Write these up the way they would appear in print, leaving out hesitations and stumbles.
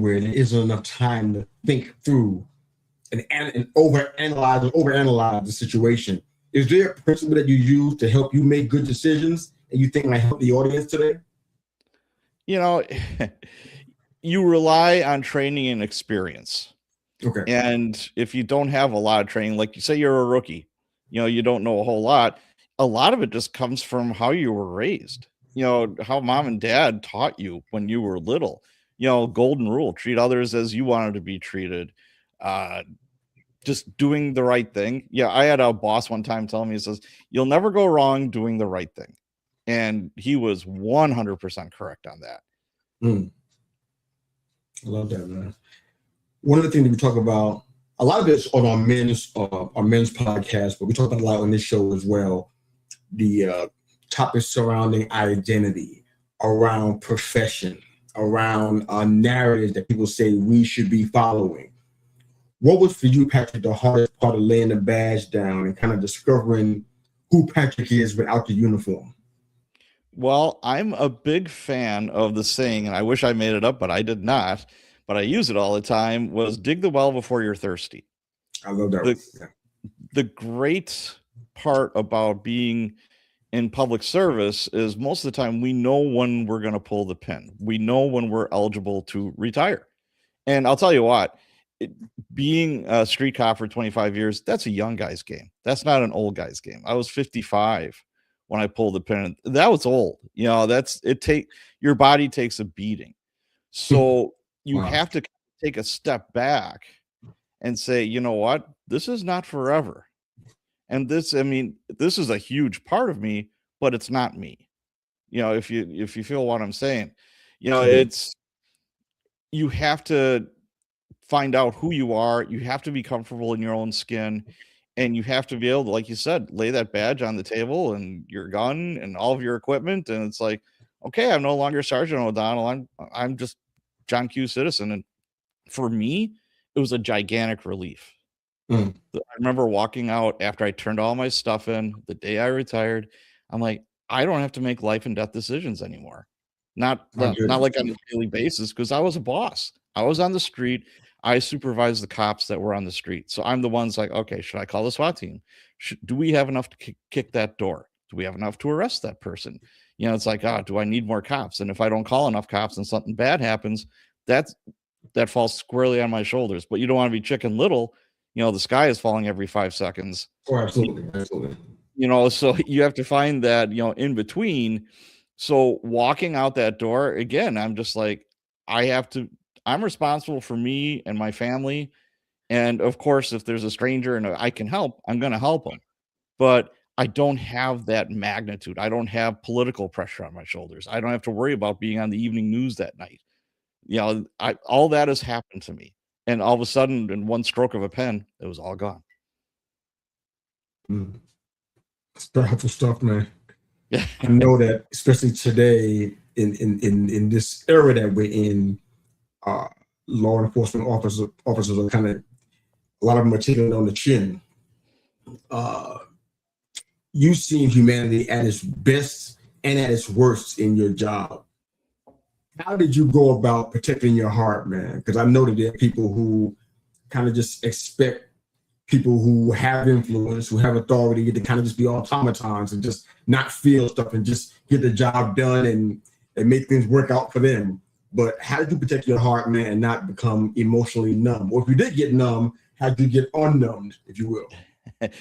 where there isn't enough time to think through and overanalyze the situation. Is there a principle that you use to help you make good decisions and you think might help the audience today? You know, you rely on training and experience. Okay. And if you don't have a lot of training, like you say you're a rookie, you don't know a whole lot. A lot of it just comes from how you were raised, how mom and dad taught you when you were little, golden rule, treat others as you wanted to be treated. Just doing the right thing. Yeah, I had a boss one time tell me, he says, you'll never go wrong doing the right thing. And he was 100% correct on that. I love that, man. One of the things that we talk about, a lot of it's on our men's podcast, but we talk about a lot on this show as well. The topics surrounding identity, around profession, around narratives that people say we should be following. What was for you, Patrick, the hardest part of laying the badge down and kind of discovering who Patrick is without the uniform? Well, I'm a big fan of the saying, and I wish I made it up, but I did not. But I use it all the time, was dig the well before you're thirsty. I love that. The great part about being in public service is most of the time we know when we're going to pull the pin. We know when we're eligible to retire. And I'll tell you what, being a street cop for 25 years, that's a young guy's game. That's not an old guy's game. I was 55 when I pulled the pin. That was old. Your body takes a beating. So you have to take a step back and say, you know what, this is not forever. And this is a huge part of me, but it's not me. If you feel what I'm saying, it's, you have to find out who you are. You have to be comfortable in your own skin, and you have to be able to, like you said, lay that badge on the table and your gun and all of your equipment. And it's like, okay, I'm no longer Sergeant O'Donnell. I'm just John Q. Citizen. And for me, it was a gigantic relief. I remember walking out after I turned all my stuff in the day I retired. I'm like, I don't have to make life and death decisions anymore. Not like on a daily basis, because I was a boss. I was on the street. I supervised the cops that were on the street. So I'm the one's like, okay, should I call the SWAT team? Do we have enough to kick that door? Do we have enough to arrest that person? It's like, do I need more cops? And if I don't call enough cops and something bad happens, that falls squarely on my shoulders. But you don't want to be Chicken Little. The sky is falling every 5 seconds. Oh, absolutely. So you have to find that, in between. So walking out that door, again, I'm just like, I'm responsible for me and my family. And of course, if there's a stranger and I can help, I'm going to help them. But I don't have that magnitude. I don't have political pressure on my shoulders. I don't have to worry about being on the evening news that night. All that has happened to me. And all of a sudden, in one stroke of a pen, it was all gone. It's powerful stuff, man. Yeah. I know that, especially today, in this era that we're in, law enforcement officers are kind of, a lot of them are taking it on the chin. You've seen humanity at its best and at its worst in your job. How did you go about protecting your heart, man? Because I know that there are people who kind of just expect people who have influence, who have authority, to kind of just be automatons and just not feel stuff and just get the job done and make things work out for them. But how did you protect your heart, man, and not become emotionally numb? Or if you did get numb, how did you get unnumbed, if you will?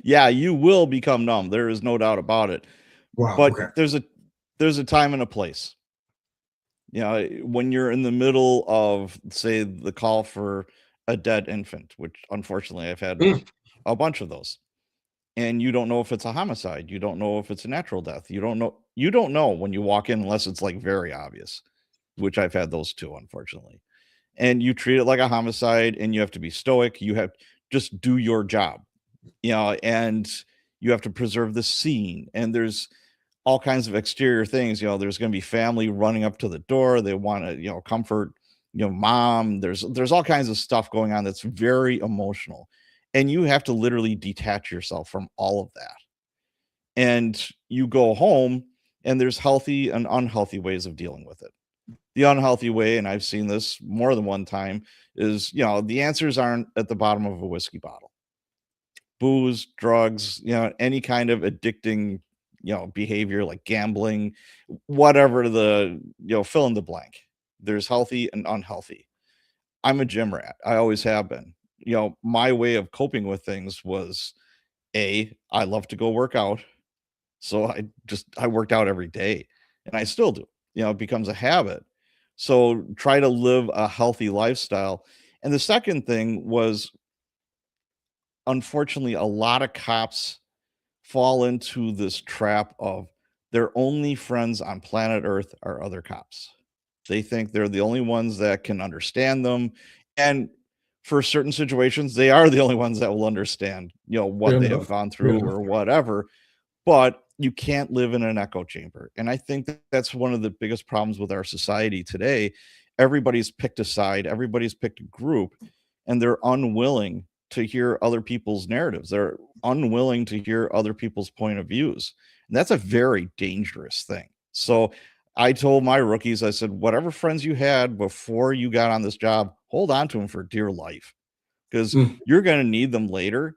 Yeah, you will become numb. There is no doubt about it. Wow. But okay. there's a time and a place. When you're in the middle of, say, the call for a dead infant, which unfortunately I've had a bunch of those, and you don't know if it's a homicide, you don't know if it's a natural death, you don't know when you walk in unless it's like very obvious, which I've had those too, unfortunately. And you treat it like a homicide, and you have to be stoic. You have just do your job, and you have to preserve the scene. And there's all kinds of exterior things. There's going to be family running up to the door. They want to, comfort, mom. There's all kinds of stuff going on that's very emotional, and you have to literally detach yourself from all of that. And you go home, and there's healthy and unhealthy ways of dealing with it. The unhealthy way, and I've seen this more than one time, is the answers aren't at the bottom of a whiskey bottle. Booze, drugs, any kind of addicting, behavior like gambling, whatever the, fill in the blank. There's healthy and unhealthy. I'm a gym rat. I always have been. My way of coping with things was I love to go work out. So I worked out every day and I still do. It becomes a habit. So try to live a healthy lifestyle. And the second thing was, unfortunately, a lot of cops fall into this trap of their only friends on planet Earth are other cops. They think they're the only ones that can understand them. And for certain situations, they are the only ones that will understand, what Fair they have enough. gone Fair through enough. or whatever. But you can't live in an echo chamber. And I think that's one of the biggest problems with our society today. Everybody's picked a side, everybody's picked a group, and they're unwilling to hear other people's narratives. They're unwilling to hear other people's point of views. And that's a very dangerous thing. So I told my rookies, I said, whatever friends you had before you got on this job, hold on to them for dear life, because Mm. you're going to need them later.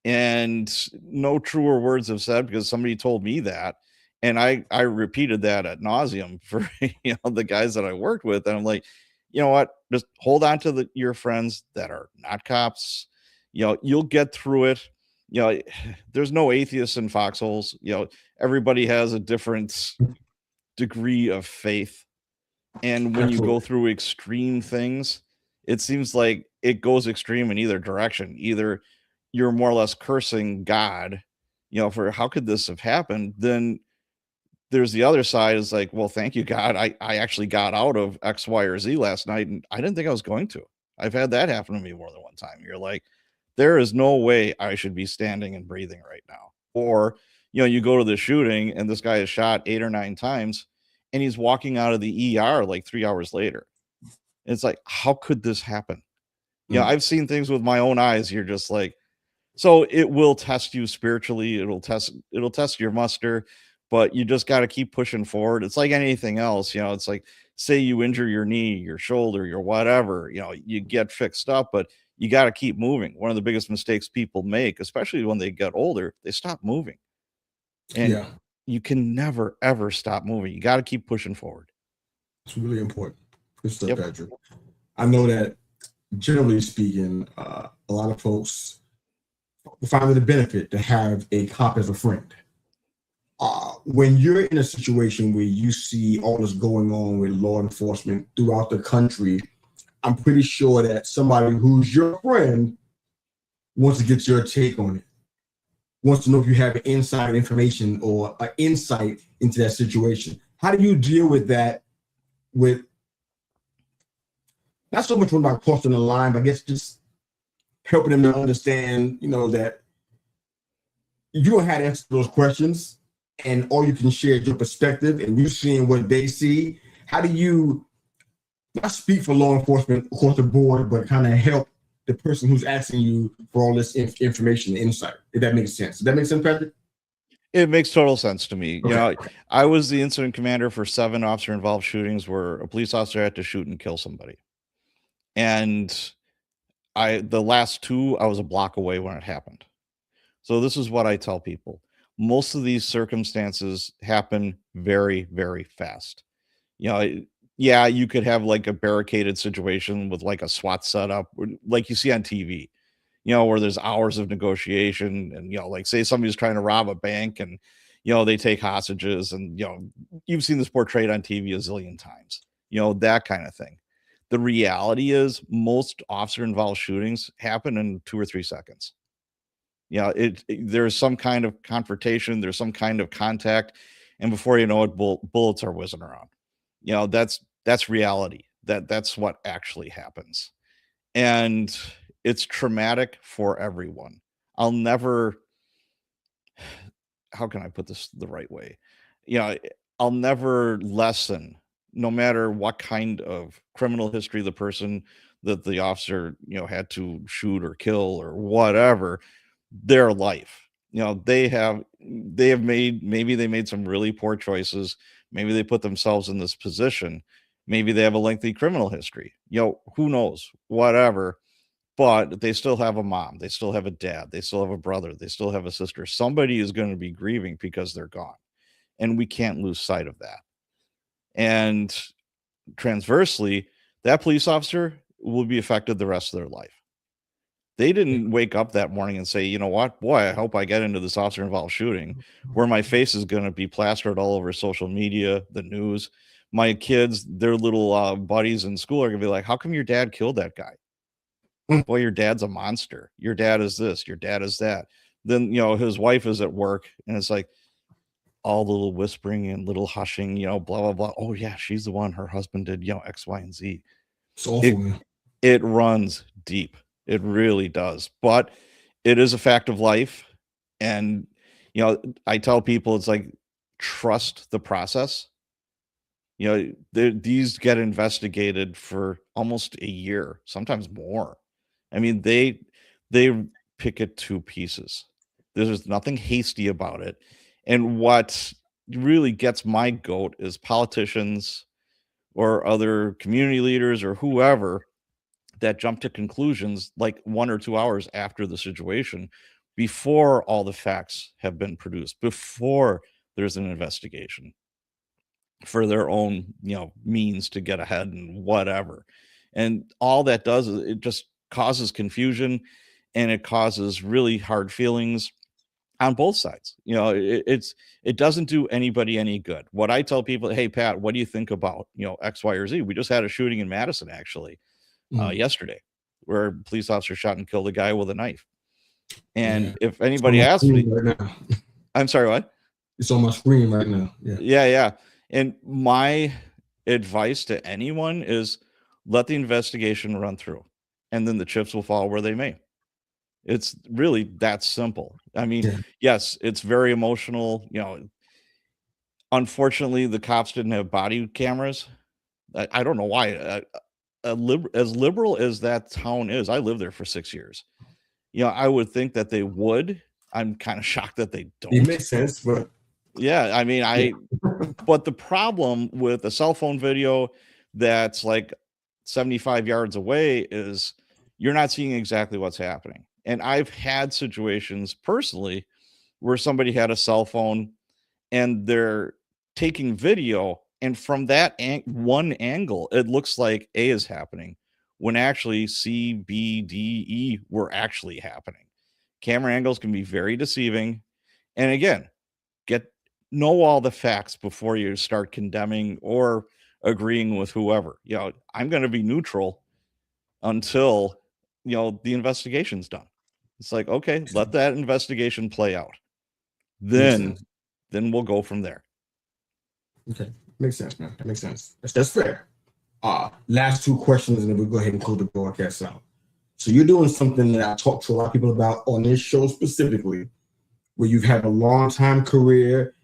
And no truer words have said, because somebody told me that, and I repeated that ad nauseum for the guys that I worked with, and I'm like, you know what, just hold on to your friends that are not cops. You'll get through it. you know there's no atheists in foxholes. Everybody has a different degree of faith, and when you go Absolutely. through extreme things, it seems like it goes extreme in either direction. Either you're more or less cursing God, for how could this have happened? Then there's the other side is like, well, thank you, God. I actually got out of X, Y, or Z last night, and I didn't think I was going to. I've had that happen to me more than one time. You're like, there is no way I should be standing and breathing right now. Or, you go to the shooting and this guy is shot 8 or 9 times and he's walking out of the ER like 3 hours later. It's like, how could this happen? Mm. I've seen things with my own eyes. You're just like, so it will test you spiritually. It'll test your muster, but you just got to keep pushing forward. It's like anything else. It's like, say you injure your knee, your shoulder, your whatever, you get fixed up, but you got to keep moving. One of the biggest mistakes people make, especially when they get older, they stop moving. And Yeah, you can never ever stop moving. You got to keep pushing forward. it's really important. Good stuff, Yep. Patrick. I know that generally speaking, a lot of folks find it a benefit to have a cop as a friend. When you're in a situation where you see all this going on with law enforcement throughout the country, I'm pretty sure that somebody who's your friend wants to get your take on it, wants to know if you have inside information or an insight into that situation. How do you deal with that? With not so much about crossing the line, but I guess just helping them to understand, that you don't have to answer those questions, and all you can share is your perspective, and you seeing what they see. How do you not speak for law enforcement across the board, but kind of help the person who's asking you for all this information and insight? If that makes sense. Does that make sense, Patrick? It makes total sense to me. Okay. I was the incident commander for 7 officer involved shootings where a police officer had to shoot and kill somebody. And the last 2, I was a block away when it happened. So this is what I tell people. Most of these circumstances happen very, very fast. Yeah, you could have like a barricaded situation with like a SWAT setup, like you see on TV, where there's hours of negotiation and, like say somebody's trying to rob a bank and, they take hostages and, you've seen this portrayed on TV a zillion times, that kind of thing. The reality is most officer involved shootings happen in 2 or 3 seconds. There's some kind of confrontation, there's some kind of contact, and before you know it, bullets are whizzing around. That's reality. That's what actually happens, and it's traumatic for everyone. I'll never. How can I put this the right way? You know, I'll never lessen, no matter what kind of criminal history the person that the officer had to shoot or kill or whatever, their life. They have made, maybe they made some really poor choices. Maybe they put themselves in this position, Maybe they have a lengthy criminal history. Who knows? Whatever. But they still have a mom. They still have a dad. They still have a brother. They still have a sister. Somebody is going to be grieving because they're gone. And we can't lose sight of that. And transversely, that police officer will be affected the rest of their life. They didn't wake up that morning and say, you know what, boy, I hope I get into this officer involved shooting where my face is going to be plastered all over social media, the news. My kids, their little buddies in school are going to be like, how come your dad killed that guy? Boy, your dad's a monster. Your dad is this. Your dad is that. Then, his wife is at work and it's like all the little whispering and little hushing, blah, blah, blah. Oh, yeah, she's the one. Her husband did, X, Y, and Z. It's awful, man. It runs deep. It really does. But it is a fact of life. And, I tell people it's like, trust the process. These get investigated for almost a year, sometimes more. I mean, they pick it to pieces. There's nothing hasty about it. And what really gets my goat is politicians or other community leaders or whoever that jump to conclusions like 1 or 2 hours after the situation, before all the facts have been produced, before there's an investigation, for their own, means to get ahead and whatever. And all that does is it just causes confusion, and it causes really hard feelings on both sides. It doesn't do anybody any good. What I tell people, hey, Pat, what do you think about, X, Y, or Z? We just had a shooting in Madison, actually, yesterday, where a police officer shot and killed a guy with a knife. And if anybody asks me, right now. I'm sorry, what? It's on my screen right now. Yeah. And my advice to anyone is let the investigation run through, and then the chips will fall where they may. It's really that simple. I mean, yes, it's very emotional. Unfortunately, the cops didn't have body cameras. I don't know why. As liberal as that town is, I lived there for 6 years. I would think that they would. I'm kind of shocked that they don't. It makes sense, but yeah, I mean, but the problem with a cell phone video that's like 75 yards away is you're not seeing exactly what's happening. And I've had situations personally where somebody had a cell phone and they're taking video, and from that one angle, it looks like A is happening when actually C, B, D, E were actually happening. Camera angles can be very deceiving. And again, know all the facts before you start condemning or agreeing with whoever. I'm going to be neutral until, the investigation's done. It's like, okay, let that investigation play out. Then we'll go from there. Okay. Makes sense, man. That makes sense. That's fair. Last 2 questions, and then we'll go ahead and close the broadcast out. So you're doing something that I talk to a lot of people about on this show specifically, where you've had a long time career.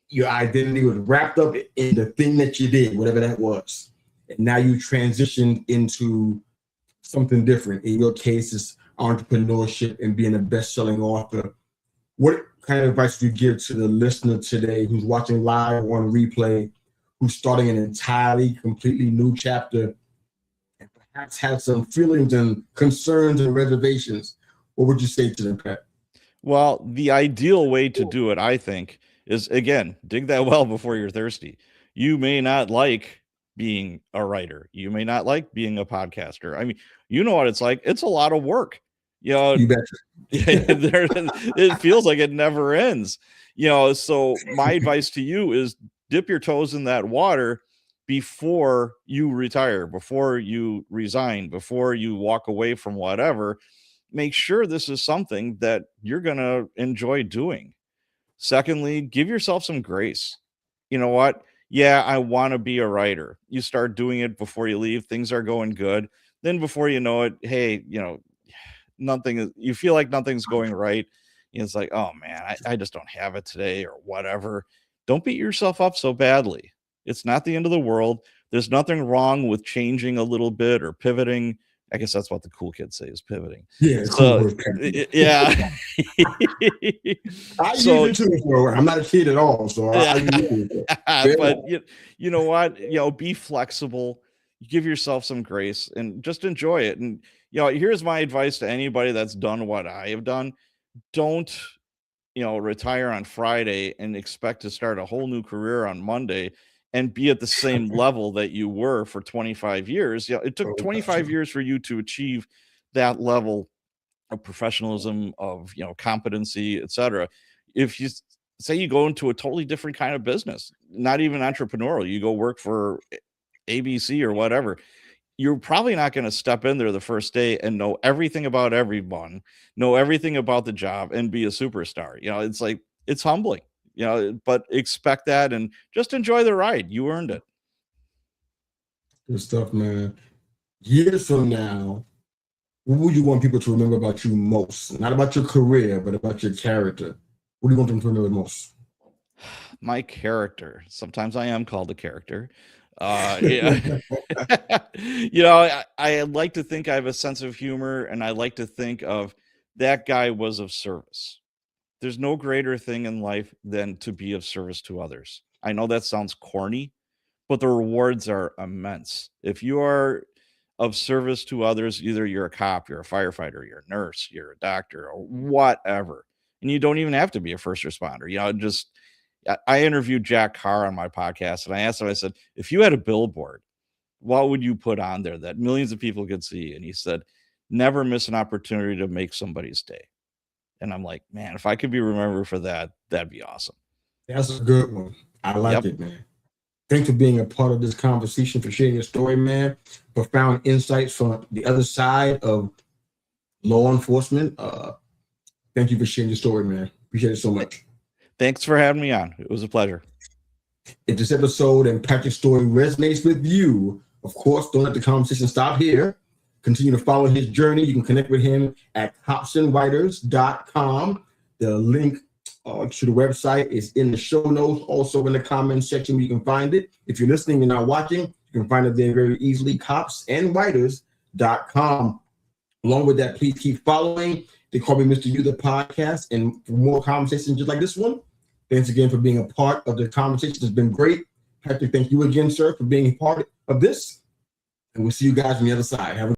Your identity was wrapped up in the thing that you did, whatever that was. And now you transitioned into something different. In your case, it's entrepreneurship and being a best-selling author. What kind of advice do you give to the listener today who's watching live or on replay, who's starting an entirely, completely new chapter, and perhaps has some feelings and concerns and reservations? What would you say to them, Pat? Well, the ideal way to do it, I think, is, again, dig that well before you're thirsty. You may not like being a writer. You may not like being a podcaster. I mean, you know what it's like. It's a lot of work. You betcha. It feels like it never ends. So my advice to you is dip your toes in that water before you retire, before you resign, before you walk away from whatever. Make sure this is something that you're going to enjoy doing. Secondly, give yourself some grace. You know what? Yeah, I want to be a writer. You start doing it before you leave. Things are going good. Then before you know it, hey, you feel like nothing's going right. It's like, oh man, I just don't have it today or whatever. Don't beat yourself up so badly. It's not the end of the world. There's nothing wrong with changing a little bit or pivoting. I guess that's what the cool kids say is pivoting. Yeah, So, cool word. yeah. I So, use it too. So I'm not a kid at all, so I use it. but you know what? Be flexible. Give yourself some grace and just enjoy it. And here's my advice to anybody that's done what I have done. Don't retire on Friday and expect to start a whole new career on Monday and be at the same level that you were for 25 years. It took 25 years for you to achieve that level of professionalism, of competency, etc. If you say you go into a totally different kind of business, not even entrepreneurial, you go work for ABC or whatever, you're probably not going to step in there the first day and know everything about everyone, know everything about the job, and be a superstar. It's like, it's humbling, but expect that and just enjoy the ride. You earned it. Good stuff, man. Years from now, what would you want people to remember about you most? Not about your career, but about your character. What do you want them to remember most? My character. Sometimes I am called a character. Yeah. I like to think I have a sense of humor, and I like to think of that guy was of service. There's no greater thing in life than to be of service to others. I know that sounds corny, but the rewards are immense. If you are of service to others, either you're a cop, you're a firefighter, you're a nurse, you're a doctor, or whatever, and you don't even have to be a first responder. I interviewed Jack Carr on my podcast, and I asked him, I said, if you had a billboard, what would you put on there that millions of people could see? And he said, never miss an opportunity to make somebody's day. And I'm like, man, if I could be remembered for that, that'd be awesome. That's a good one. I like it, man. Thanks for being a part of this conversation, for sharing your story, man. Profound insights from the other side of law enforcement. Thank you for sharing your story, man. Appreciate it so much. Thanks for having me on. It was a pleasure. If this episode and Patrick's story resonates with you, of course, don't let the conversation stop here. Continue to follow his journey. You can connect with him at hobsonwriters.com. The link to the website is in the show notes, also in the comments section where you can find it. If you're listening and not watching, you can find it there very easily, hobsonwriters.com. Along with that, please keep following They Call Me Mr. You, the podcast, and for more conversations just like this one. Thanks again for being a part of the conversation. It's been great. Patrick, thank you again, sir, for being a part of this. And we'll see you guys on the other side. Have a